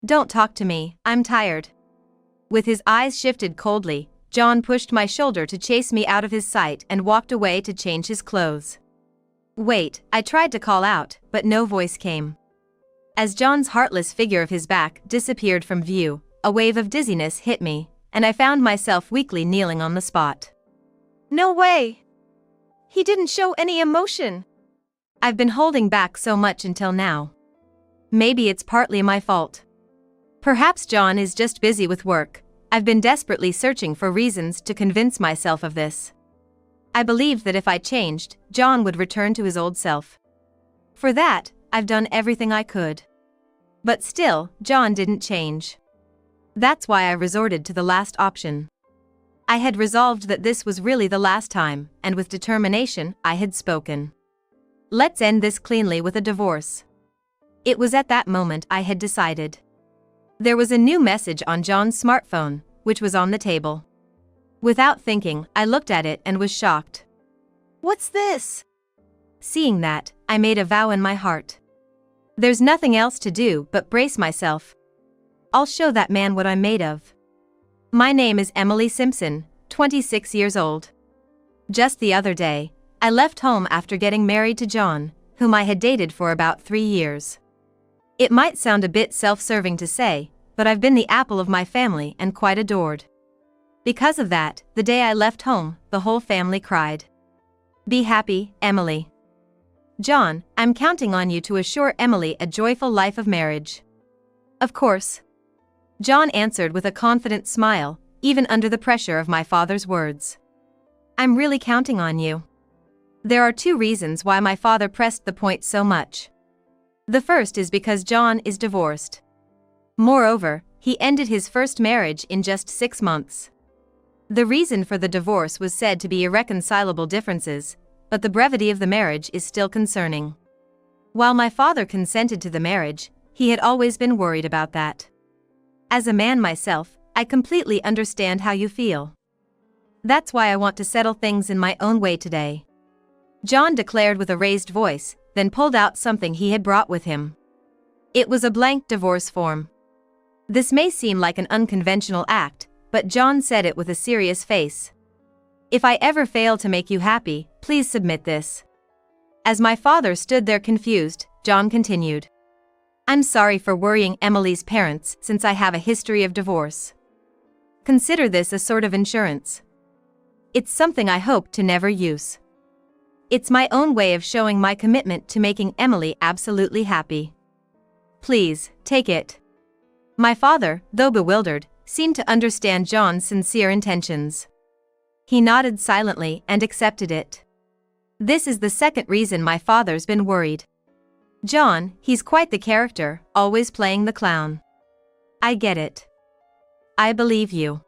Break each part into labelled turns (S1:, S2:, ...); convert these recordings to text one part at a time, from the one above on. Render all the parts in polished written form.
S1: Don't talk to me, I'm tired. With his eyes shifted coldly, John pushed my shoulder to chase me out of his sight and walked away to change his clothes. Wait, I tried to call out, but no voice came. As John's heartless figure of his back disappeared from view, a wave of dizziness hit me, and I found myself weakly kneeling on the spot. No way! He didn't show any emotion. I've been holding back so much until now. Maybe it's partly my fault. Perhaps John is just busy with work. I've been desperately searching for reasons to convince myself of this. I believed that if I changed, John would return to his old self. For that, I've done everything I could. But still, John didn't change. That's why I resorted to the last option. I had resolved that this was really the last time, and with determination, I had spoken. Let's end this cleanly with a divorce. It was at that moment I had decided. There was a new message on John's smartphone, which was on the table. Without thinking, I looked at it and was shocked. What's this? Seeing that, I made a vow in my heart. There's nothing else to do but brace myself. I'll show that man what I'm made of. My name is Emily Simpson, 26 years old. Just the other day, I left home after getting married to John, whom I had dated for about 3 years. It might sound a bit self-serving to say, but I've been the apple of my family and quite adored. Because of that, the day I left home, the whole family cried. Be happy, Emily. John, I'm counting on you to assure Emily a joyful life of marriage. Of course. John answered with a confident smile, even under the pressure of my father's words. I'm really counting on you. There are 2 reasons why my father pressed the point so much. The first is because John is divorced. Moreover, he ended his first marriage in just 6 months. The reason for the divorce was said to be irreconcilable differences, but the brevity of the marriage is still concerning. While my father consented to the marriage, he had always been worried about that. As a man myself, I completely understand how you feel. That's why I want to settle things in my own way today. John declared with a raised voice, then pulled out something he had brought with him. It was a blank divorce form. This may seem like an unconventional act, but John said it with a serious face. If I ever fail to make you happy, please submit this. As my father stood there confused, John continued. I'm sorry for worrying Emily's parents since I have a history of divorce. Consider this a sort of insurance. It's something I hope to never use. It's my own way of showing my commitment to making Emily absolutely happy. Please, take it. My father, though bewildered, seemed to understand John's sincere intentions. He nodded silently and accepted it. This is the second reason my father's been worried. John, he's quite the character, always playing the clown. I get it. I believe you.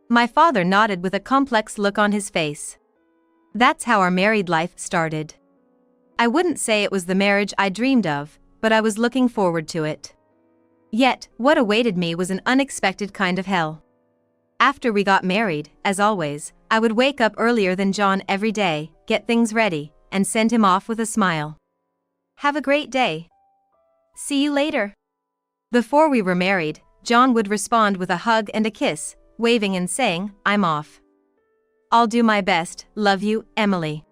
S1: My father nodded with a complex look on his face. That's how our married life started. I wouldn't say it was the marriage I dreamed of, but I was looking forward to it. Yet, what awaited me was an unexpected kind of hell. After we got married, as always, I would wake up earlier than John every day, get things ready, and send him off with a smile. Have a great day. See you later. Before we were married, John would respond with a hug and a kiss, waving and saying, I'm off. I'll do my best, love you, Emily.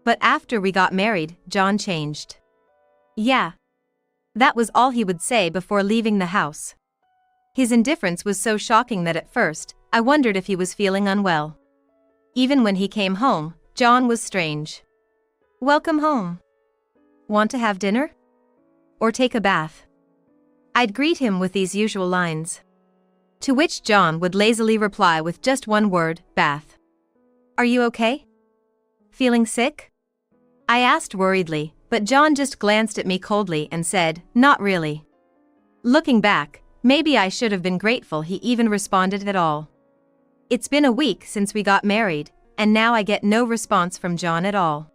S1: But after we got married, John changed. Yeah. That was all he would say before leaving the house. His indifference was so shocking that at first, I wondered if he was feeling unwell. Even when he came home, John was strange. Welcome home. Want to have dinner? Or take a bath? I'd greet him with these usual lines. To which John would lazily reply with just one word, bath. Are you okay? Feeling sick? I asked worriedly, but John just glanced at me coldly and said, not really. Looking back, maybe I should have been grateful he even responded at all. It's been a week since we got married, and now I get no response from John at all.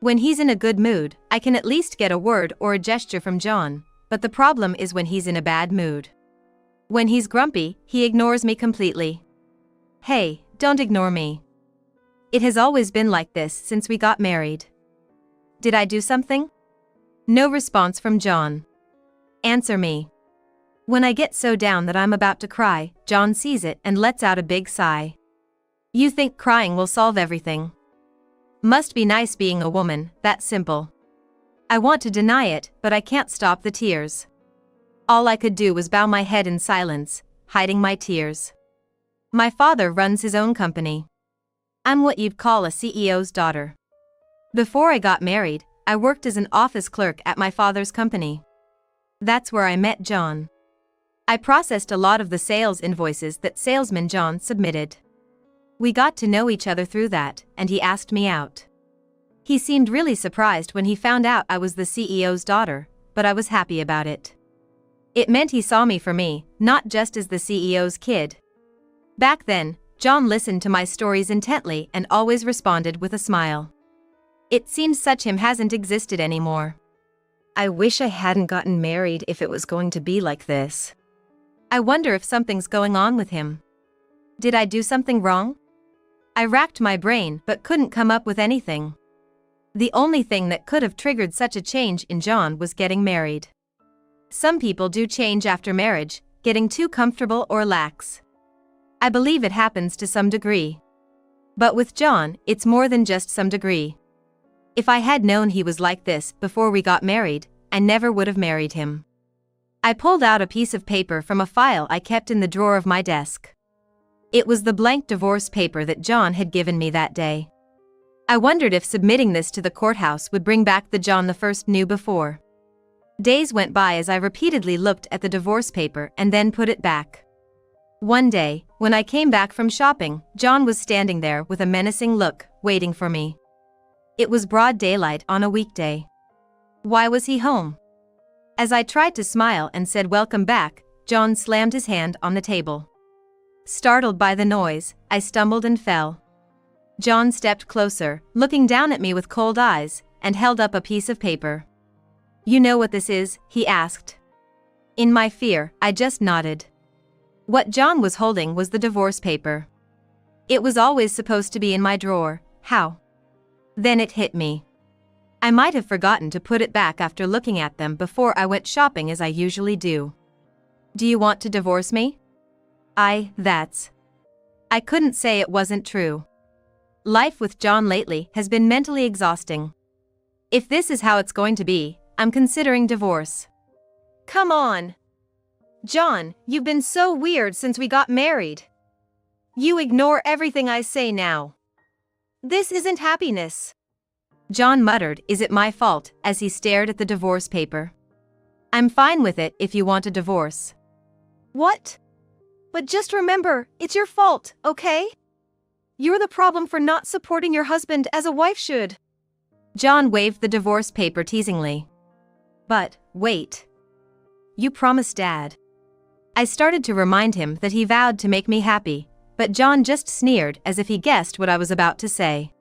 S1: When he's in a good mood, I can at least get a word or a gesture from John, but the problem is when he's in a bad mood. When he's grumpy, he ignores me completely. Hey, don't ignore me. It has always been like this since we got married. Did I do something? No response from John. Answer me. When I get so down that I'm about to cry, John sees it and lets out a big sigh. You think crying will solve everything? Must be nice being a woman, that simple. I want to deny it, but I can't stop the tears. All I could do was bow my head in silence, hiding my tears. My father runs his own company. I'm what you'd call a CEO's daughter. Before I got married, I worked as an office clerk at my father's company. That's where I met John. I processed a lot of the sales invoices that salesman John submitted. We got to know each other through that, and he asked me out. He seemed really surprised when he found out I was the CEO's daughter, but I was happy about it. It meant he saw me for me, not just as the CEO's kid. Back then, John listened to my stories intently and always responded with a smile. It seems such him hasn't existed anymore. I wish I hadn't gotten married if it was going to be like this. I wonder if something's going on with him. Did I do something wrong? I racked my brain but couldn't come up with anything. The only thing that could have triggered such a change in John was getting married. Some people do change after marriage, getting too comfortable or lax. I believe it happens to some degree. But with John, it's more than just some degree. If I had known he was like this before we got married, I never would have married him. I pulled out a piece of paper from a file I kept in the drawer of my desk. It was the blank divorce paper that John had given me that day. I wondered if submitting this to the courthouse would bring back the John the first knew before. Days went by as I repeatedly looked at the divorce paper and then put it back. One day, when I came back from shopping, John was standing there with a menacing look, waiting for me. It was broad daylight on a weekday. Why was he home? As I tried to smile and said welcome back, John slammed his hand on the table. Startled by the noise, I stumbled and fell. John stepped closer, looking down at me with cold eyes, and held up a piece of paper. You know what this is? He asked. In my fear, I just nodded. What John was holding was the divorce paper. It was always supposed to be in my drawer. How? Then it hit me. I might have forgotten to put it back after looking at them before I went shopping as I usually do. Do you want to divorce me? I couldn't say it wasn't true. Life with John lately has been mentally exhausting. If this is how it's going to be, I'm considering divorce. Come on. John, you've been so weird since we got married. You ignore everything I say now. This isn't happiness. John muttered, is it my fault, as he stared at the divorce paper. I'm fine with it if you want a divorce. What? But just remember, it's your fault, okay? You're the problem for not supporting your husband as a wife should. John waved the divorce paper teasingly. But, wait. You promised Dad. I started to remind him that he vowed to make me happy, but John just sneered as if he guessed what I was about to say.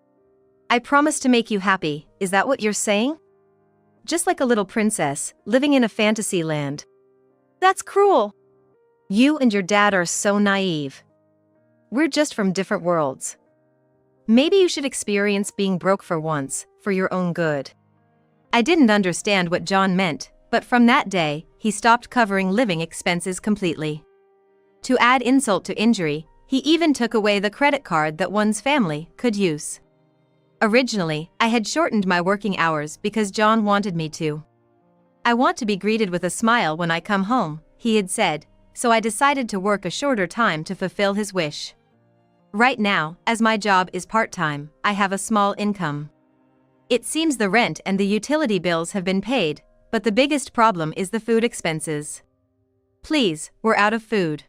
S1: I promised to make you happy, is that what you're saying? Just like a little princess, living in a fantasy land. That's cruel. You and your dad are so naive. We're just from different worlds. Maybe you should experience being broke for once, for your own good. I didn't understand what John meant, but from that day, he stopped covering living expenses completely. To add insult to injury, he even took away the credit card that one's family could use. Originally, I had shortened my working hours because John wanted me to. I want to be greeted with a smile when I come home, he had said, so I decided to work a shorter time to fulfill his wish. Right now, as my job is part-time, I have a small income. It seems the rent and the utility bills have been paid, but the biggest problem is the food expenses. Please, we're out of food.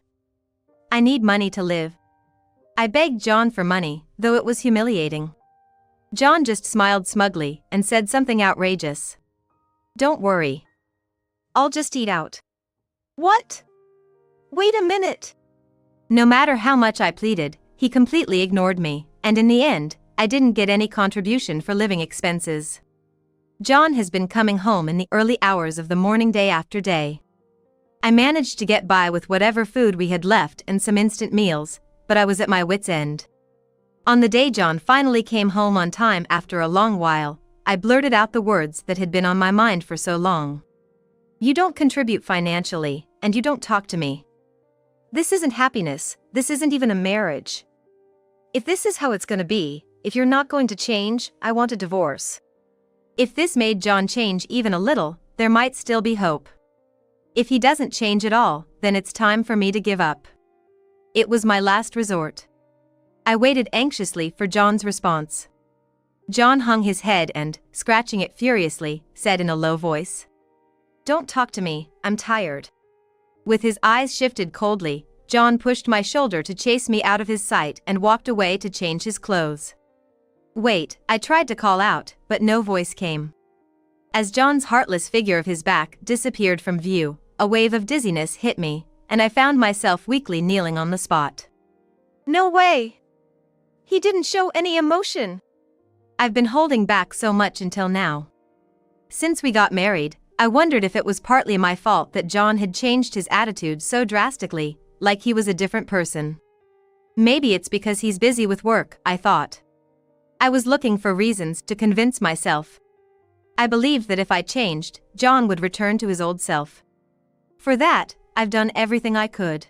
S1: I need money to live. I begged John for money, though it was humiliating. John just smiled smugly and said something outrageous. Don't worry. I'll just eat out. What? Wait a minute. No matter how much I pleaded, he completely ignored me, and in the end, I didn't get any contribution for living expenses. John has been coming home in the early hours of the morning day after day. I managed to get by with whatever food we had left and some instant meals, but I was at my wit's end. On the day John finally came home on time after a long while, I blurted out the words that had been on my mind for so long. You don't contribute financially, and you don't talk to me. This isn't happiness, this isn't even a marriage. If this is how it's gonna be, if you're not going to change, I want a divorce. If this made John change even a little, there might still be hope. If he doesn't change at all, then it's time for me to give up. It was my last resort. I waited anxiously for John's response. John hung his head and, scratching it furiously, said in a low voice, "Don't talk to me, I'm tired." With his eyes shifted coldly, John pushed my shoulder to chase me out of his sight and walked away to change his clothes. Wait, I tried to call out, but no voice came. As John's heartless figure of his back disappeared from view, a wave of dizziness hit me, and I found myself weakly kneeling on the spot. No way! He didn't show any emotion. I've been holding back so much until now. Since we got married, I wondered if it was partly my fault that John had changed his attitude so drastically, like he was a different person. Maybe it's because he's busy with work, I thought. I was looking for reasons to convince myself. I believed that if I changed, John would return to his old self. For that, I've done everything I could.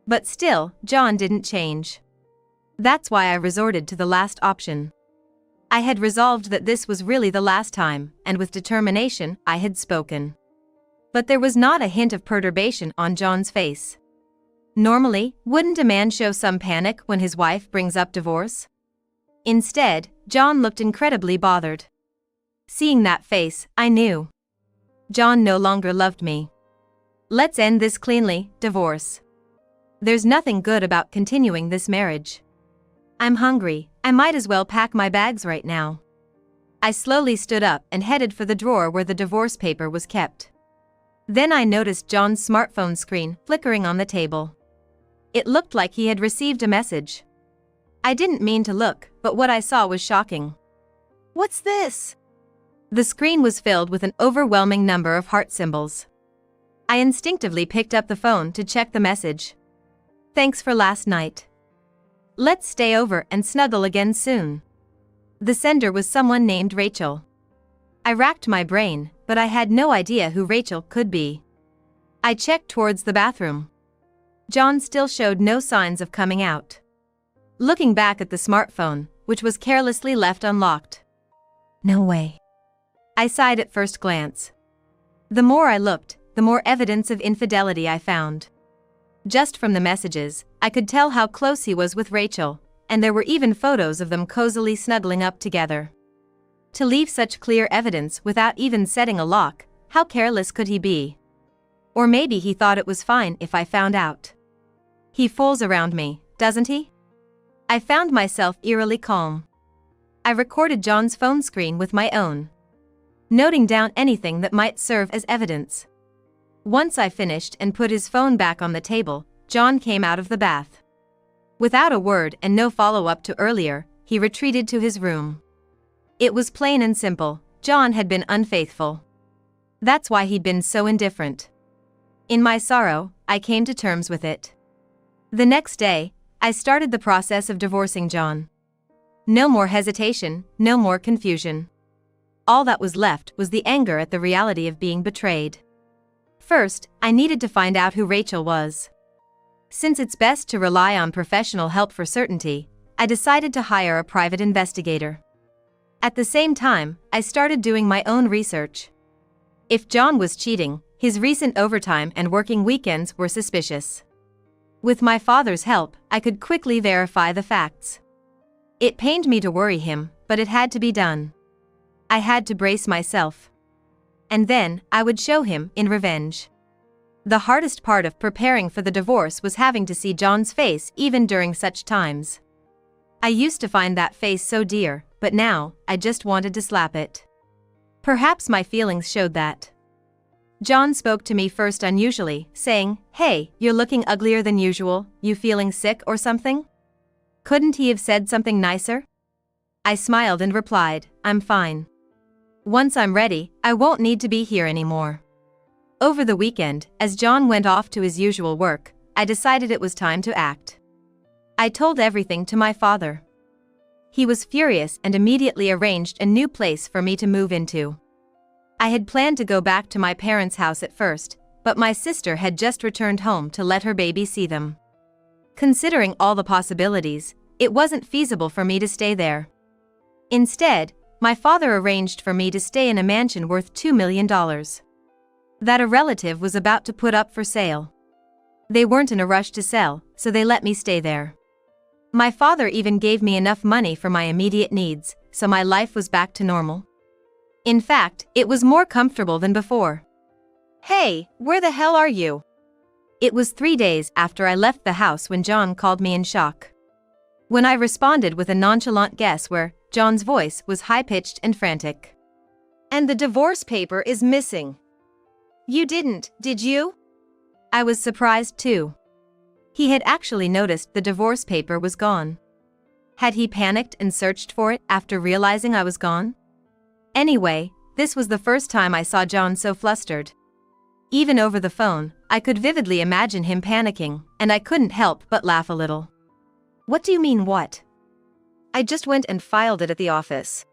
S1: But still, John didn't change. That's why I resorted to the last option. I had resolved that this was really the last time, and with determination, I had spoken. But there was not a hint of perturbation on John's face. Normally, wouldn't a man show some panic when his wife brings up divorce? Instead, John looked incredibly bothered. Seeing that face, I knew. John no longer loved me. Let's end this cleanly, divorce. There's nothing good about continuing this marriage. I'm hungry, I might as well pack my bags right now. I slowly stood up and headed for the drawer where the divorce paper was kept. Then I noticed John's smartphone screen flickering on the table. It looked like he had received a message. I didn't mean to look, but what I saw was shocking. What's this? The screen was filled with an overwhelming number of heart symbols. I instinctively picked up the phone to check the message. Thanks for last night. Let's stay over and snuggle again soon. The sender was someone named Rachel. I racked my brain, but I had no idea who Rachel could be. I checked towards the bathroom. John still showed no signs of coming out. Looking back at the smartphone, which was carelessly left unlocked. No way. I sighed at first glance. The more I looked, the more evidence of infidelity I found. Just from the messages, I could tell how close he was with Rachel, and there were even photos of them cozily snuggling up together. To leave such clear evidence without even setting a lock, how careless could he be? Or maybe he thought it was fine if I found out. He fools around me, doesn't he? I found myself eerily calm. I recorded John's phone screen with my own, noting down anything that might serve as evidence. Once I finished and put his phone back on the table, John came out of the bath. Without a word and no follow-up to earlier, he retreated to his room. It was plain and simple, John had been unfaithful. That's why he'd been so indifferent. In my sorrow, I came to terms with it. The next day, I started the process of divorcing John. No more hesitation, no more confusion. All that was left was the anger at the reality of being betrayed. First, I needed to find out who Rachel was. Since it's best to rely on professional help for certainty, I decided to hire a private investigator. At the same time, I started doing my own research. If John was cheating, his recent overtime and working weekends were suspicious. With my father's help, I could quickly verify the facts. It pained me to worry him, but it had to be done. I had to brace myself. And then, I would show him in revenge. The hardest part of preparing for the divorce was having to see John's face even during such times. I used to find that face so dear, but now, I just wanted to slap it. Perhaps my feelings showed that. John spoke to me first unusually, saying, "Hey, you're looking uglier than usual, you feeling sick or something?" Couldn't he have said something nicer? I smiled and replied, "I'm fine. Once I'm ready, I won't need to be here anymore." Over the weekend, as John went off to his usual work, I decided it was time to act. I told everything to my father. He was furious and immediately arranged a new place for me to move into. I had planned to go back to my parents' house at first, but my sister had just returned home to let her baby see them. Considering all the possibilities, it wasn't feasible for me to stay there. Instead, my father arranged for me to stay in a mansion worth $2 million that a relative was about to put up for sale. They weren't in a rush to sell, so they let me stay there. My father even gave me enough money for my immediate needs, so my life was back to normal. In fact, it was more comfortable than before. "Hey, where the hell are you?" It was 3 days after I left the house when John called me in shock. When I responded with a nonchalant guess where, John's voice was high-pitched and frantic. "And the divorce paper is missing. You didn't, did you?" I was surprised too. He had actually noticed the divorce paper was gone. Had he panicked and searched for it after realizing I was gone? Anyway, this was the first time I saw John so flustered. Even over the phone, I could vividly imagine him panicking, and I couldn't help but laugh a little. "What do you mean what?" "I just went and filed it at the office."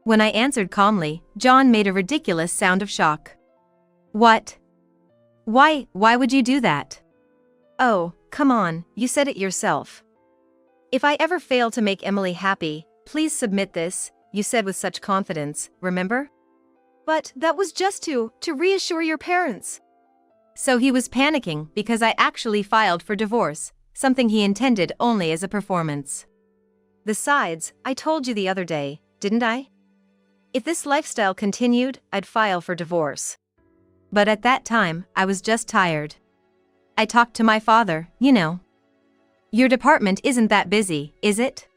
S1: When I answered calmly, John made a ridiculous sound of shock. "What? Why would you do that?" "Oh, come on, you said it yourself. If I ever fail to make Emily happy, please submit this, you said with such confidence, remember?" "But that was just to reassure your parents." So he was panicking because I actually filed for divorce, something he intended only as a performance. "Besides, I told you the other day, didn't I? If this lifestyle continued, I'd file for divorce." But at that time, I was just tired. I talked to my father, you know. "Your department isn't that busy, is it?"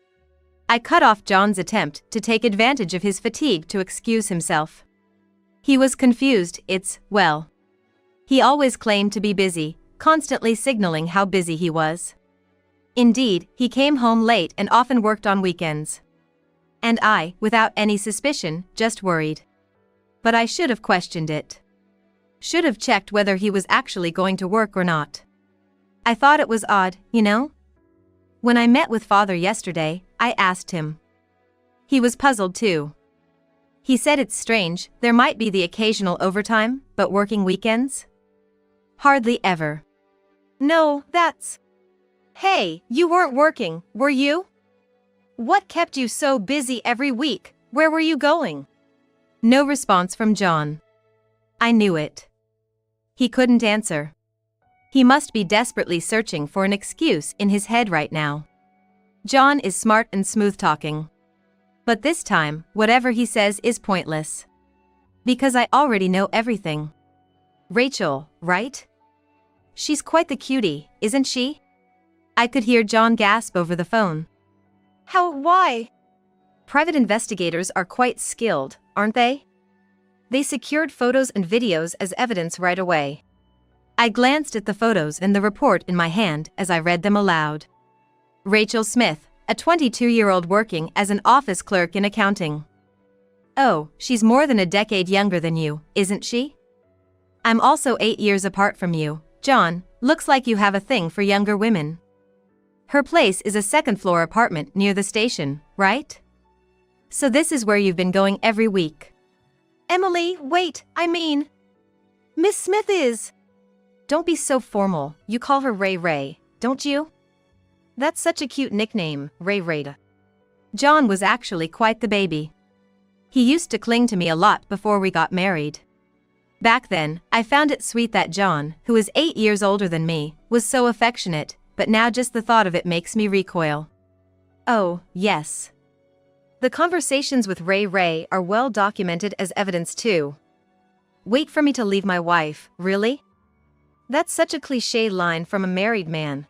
S1: I cut off John's attempt to take advantage of his fatigue to excuse himself. He was confused. Well, he always claimed to be busy, constantly signaling how busy he was. Indeed, he came home late and often worked on weekends. And I, without any suspicion, just worried. But I should have questioned it. Should have checked whether he was actually going to work or not. I thought it was odd, you know? When I met with Father yesterday, I asked him. He was puzzled too. He said it's strange, there might be the occasional overtime, but working weekends? Hardly ever. "No, that's..." "Hey, you weren't working, were you? What kept you so busy every week? Where were you going?" No response from John. I knew it. He couldn't answer. He must be desperately searching for an excuse in his head right now. John is smart and smooth-talking. But this time, whatever he says is pointless. Because I already know everything. Rachel, right? She's quite the cutie, isn't she? I could hear John gasp over the phone. Why? Private investigators are quite skilled, aren't they? They secured photos and videos as evidence right away. I glanced at the photos and the report in my hand as I read them aloud. Rachel Smith, a 22-year-old working as an office clerk in accounting. Oh, she's more than a decade younger than you, isn't she? I'm also 8 years apart from you, John. Looks like you have a thing for younger women. Her place is a second-floor apartment near the station, right? So this is where you've been going every week. Emily, wait, I mean... Miss Smith is... Don't be so formal, you call her Ray, don't you? That's such a cute nickname, Ray. John was actually quite the baby. He used to cling to me a lot before we got married. Back then, I found it sweet that John, who is 8 years older than me, was so affectionate, but now just the thought of it makes me recoil. Oh, yes. The conversations with Ray are well documented as evidence too. Wait for me to leave my wife, really? That's such a cliché line from a married man.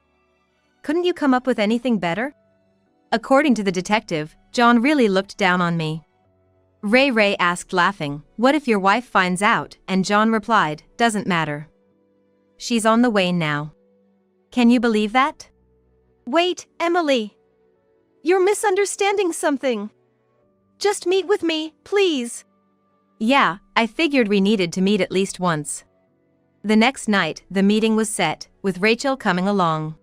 S1: Couldn't you come up with anything better? According to the detective, John really looked down on me. Ray asked laughing, what if your wife finds out? And John replied, doesn't matter. She's on the way now. Can you believe that? Wait, Emily. You're misunderstanding something. Just meet with me, please. Yeah, I figured we needed to meet at least once. The next night, the meeting was set, with Rachel coming along.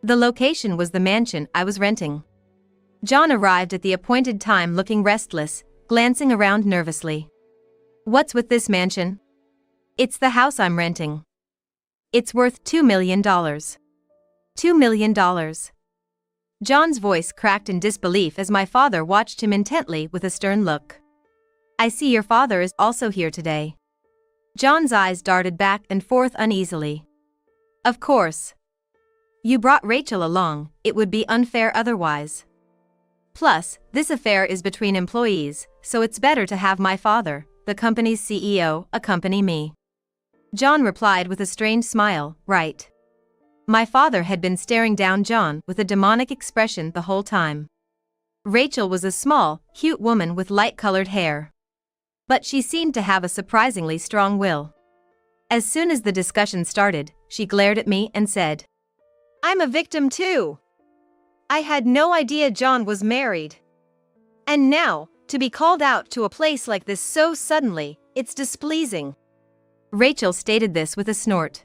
S1: The location was the mansion I was renting. John arrived at the appointed time looking restless, glancing around nervously. What's with this mansion? It's the house I'm renting. It's worth $2 million. $2 million. John's voice cracked in disbelief as my father watched him intently with a stern look. I see your father is also here today. John's eyes darted back and forth uneasily. Of course. You brought Rachel along, it would be unfair otherwise. Plus, this affair is between employees, so it's better to have my father, the company's CEO, accompany me. John replied with a strange smile, right. My father had been staring down John with a demonic expression the whole time. Rachel was a small, cute woman with light-colored hair. But she seemed to have a surprisingly strong will. As soon as the discussion started, she glared at me and said, I'm a victim too. I had no idea John was married. And now, to be called out to a place like this so suddenly, it's displeasing. Rachel stated this with a snort.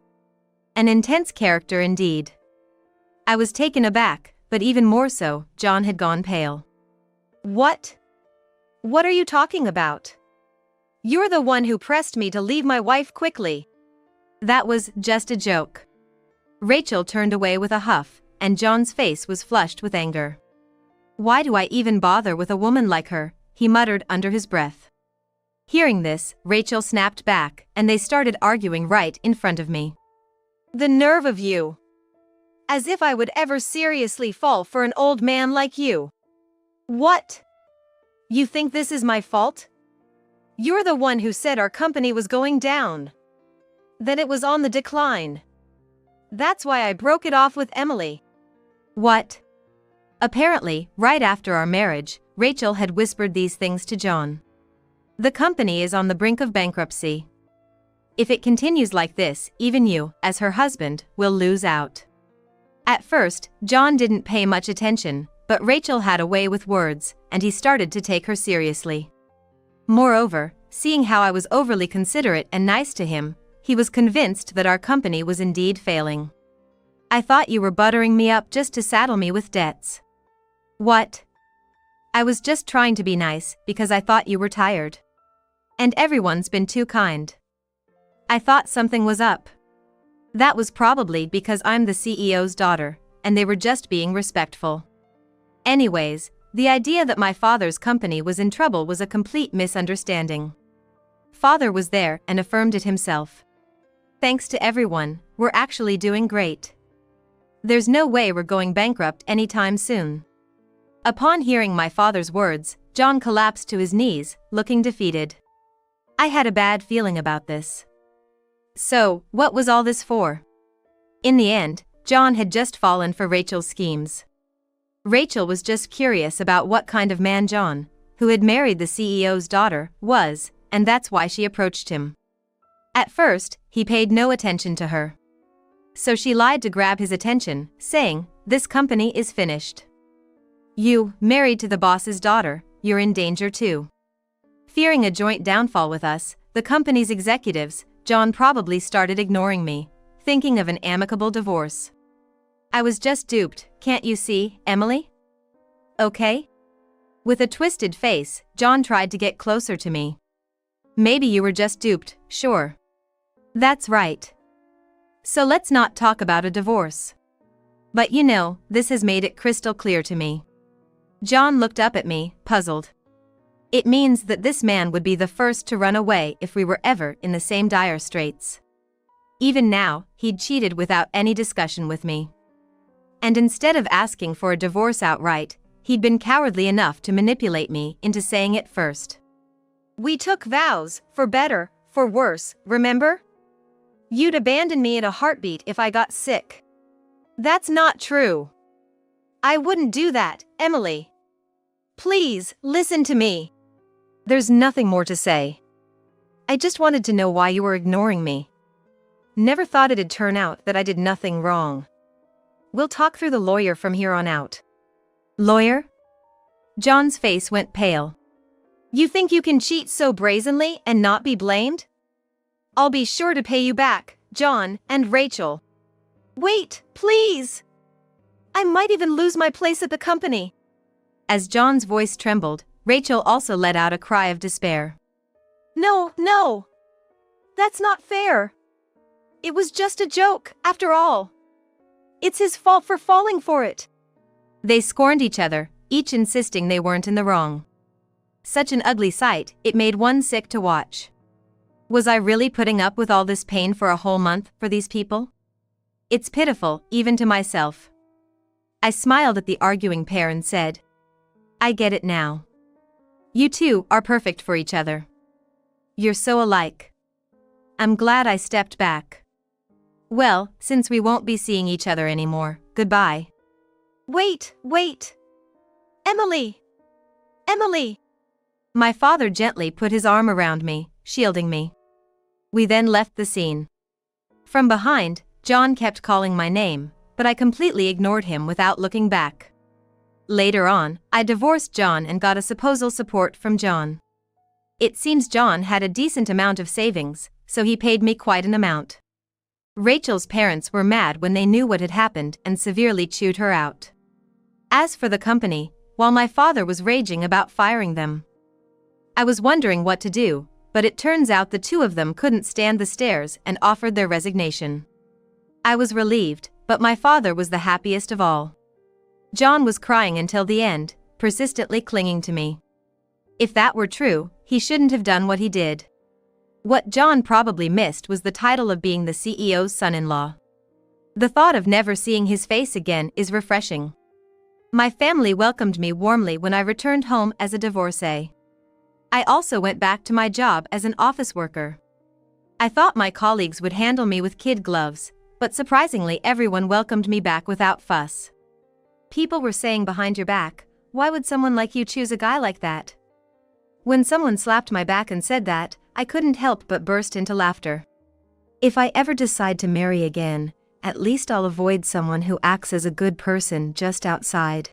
S1: An intense character indeed. I was taken aback, but even more so, John had gone pale. What? What are you talking about? You're the one who pressed me to leave my wife quickly. That was just a joke. Rachel turned away with a huff, and John's face was flushed with anger. Why do I even bother with a woman like her? He muttered under his breath. Hearing this, Rachel snapped back, and they started arguing right in front of me. The nerve of you! As if I would ever seriously fall for an old man like you. What? You think this is my fault? You're the one who said our company was going down. That it was on the decline. That's why I broke it off with Emily. What? Apparently, right after our marriage, Rachel had whispered these things to John. The company is on the brink of bankruptcy. If it continues like this, even you, as her husband, will lose out. At first, John didn't pay much attention, but Rachel had a way with words, and he started to take her seriously. Moreover, seeing how I was overly considerate and nice to him, he was convinced that our company was indeed failing. I thought you were buttering me up just to saddle me with debts. What? I was just trying to be nice because I thought you were tired. And everyone's been too kind. I thought something was up. That was probably because I'm the CEO's daughter, and they were just being respectful. Anyways, the idea that my father's company was in trouble was a complete misunderstanding. Father was there and affirmed it himself. Thanks to everyone, we're actually doing great. There's no way we're going bankrupt anytime soon. Upon hearing my father's words, John collapsed to his knees, looking defeated. I had a bad feeling about this. So, what was all this for? In the end, John had just fallen for Rachel's schemes. Rachel was just curious about what kind of man John, who had married the CEO's daughter, was, and that's why she approached him. At first, he paid no attention to her. So she lied to grab his attention, saying, "This company is finished. You, married to the boss's daughter, you're in danger too." Fearing a joint downfall with us, the company's executives, John probably started ignoring me, thinking of an amicable divorce. I was just duped, can't you see, Emily? Okay? With a twisted face, John tried to get closer to me. Maybe you were just duped, sure. That's right. So let's not talk about a divorce. But you know, this has made it crystal clear to me. John looked up at me, puzzled. It means that this man would be the first to run away if we were ever in the same dire straits. Even now, he'd cheated without any discussion with me. And instead of asking for a divorce outright, he'd been cowardly enough to manipulate me into saying it first. We took vows, for better, for worse, remember? You'd abandon me in a heartbeat if I got sick. That's not true. I wouldn't do that, Emily. Please, listen to me. There's nothing more to say. I just wanted to know why you were ignoring me. Never thought it'd turn out that I did nothing wrong. We'll talk through the lawyer from here on out. Lawyer? John's face went pale. You think you can cheat so brazenly and not be blamed? I'll be sure to pay you back, John and Rachel. Wait, please! I might even lose my place at the company. As John's voice trembled, Rachel also let out a cry of despair. No, no. That's not fair. It was just a joke, after all. It's his fault for falling for it. They scorned each other, each insisting they weren't in the wrong. Such an ugly sight, it made one sick to watch. Was I really putting up with all this pain for a whole month for these people? It's pitiful, even to myself. I smiled at the arguing pair and said, I get it now. You two are perfect for each other. You're so alike. I'm glad I stepped back. Well, since we won't be seeing each other anymore, goodbye. Wait. Emily! Emily! My father gently put his arm around me, shielding me. We then left the scene. From behind, John kept calling my name, but I completely ignored him without looking back. Later on, I divorced John and got a supposal support from John. It seems John had a decent amount of savings, so he paid me quite an amount. Rachel's parents were mad when they knew what had happened and severely chewed her out. As for the company, while my father was raging about firing them, I was wondering what to do, but it turns out the two of them couldn't stand the stares and offered their resignation. I was relieved, but my father was the happiest of all. John was crying until the end, persistently clinging to me. If that were true, he shouldn't have done what he did. What John probably missed was the title of being the CEO's son-in-law. The thought of never seeing his face again is refreshing. My family welcomed me warmly when I returned home as a divorcee. I also went back to my job as an office worker. I thought my colleagues would handle me with kid gloves, but surprisingly everyone welcomed me back without fuss. People were saying behind your back, why would someone like you choose a guy like that? When someone slapped my back and said that, I couldn't help but burst into laughter. If I ever decide to marry again, at least I'll avoid someone who acts as a good person just outside.